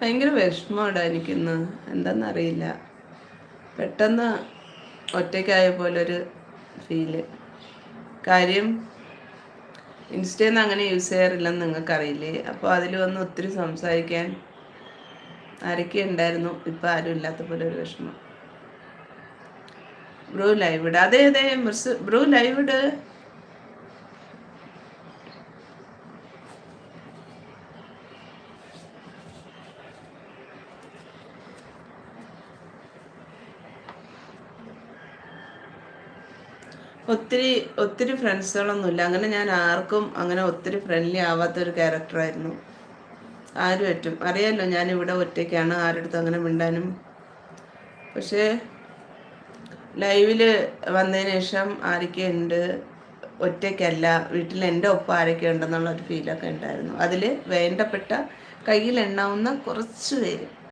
ഭയങ്കര വിഷമമാണ് എനിക്കിന്ന്. എന്താണെന്നറിയില്ല. പെട്ടെന്ന് ഒറ്റയ്ക്കായ പോലൊരു ഫീല്. കാര്യം ഇൻസ്റ്റയിൽ നിന്ന് അങ്ങനെ യൂസ് ചെയ്യാറില്ലെന്ന് നിങ്ങൾക്കറിയില്ലേ. അപ്പോൾ അതിൽ വന്ന് ഒത്തിരി സംസാരിക്കാൻ ആരൊക്കെ ഉണ്ടായിരുന്നു. ഇപ്പം ആരും ഇല്ലാത്ത പോലെ ഒരു വിഷമം. ബ്രോ ലൈവ് ഇട്. അതെ അതെ ബ്രോ ലൈവ് ഇട്. ഒത്തിരി ഫ്രണ്ട്സുകളൊന്നുമില്ല. അങ്ങനെ ഞാൻ ആർക്കും അങ്ങനെ ഒത്തിരി ഫ്രണ്ട്ലി ആവാത്തൊരു ക്യാരക്ടറായിരുന്നു. ആരും പറ്റും അറിയാമല്ലോ, ഞാനിവിടെ ഒറ്റയ്ക്കാണ്, ആരുടെ അങ്ങനെ മിണ്ടാനും. പക്ഷേ ലൈവിൽ വന്നതിന് ശേഷം ആരൊക്കെ ഉണ്ട്, ഒറ്റയ്ക്കല്ല, വീട്ടിൽ എൻ്റെ ഒപ്പം ആരൊക്കെ ഉണ്ടെന്നുള്ളൊരു ഫീലൊക്കെ ഉണ്ടായിരുന്നു. അതിൽ വേണ്ടപ്പെട്ട കയ്യിൽ എണ്ണാവുന്ന കുറച്ച് പേര്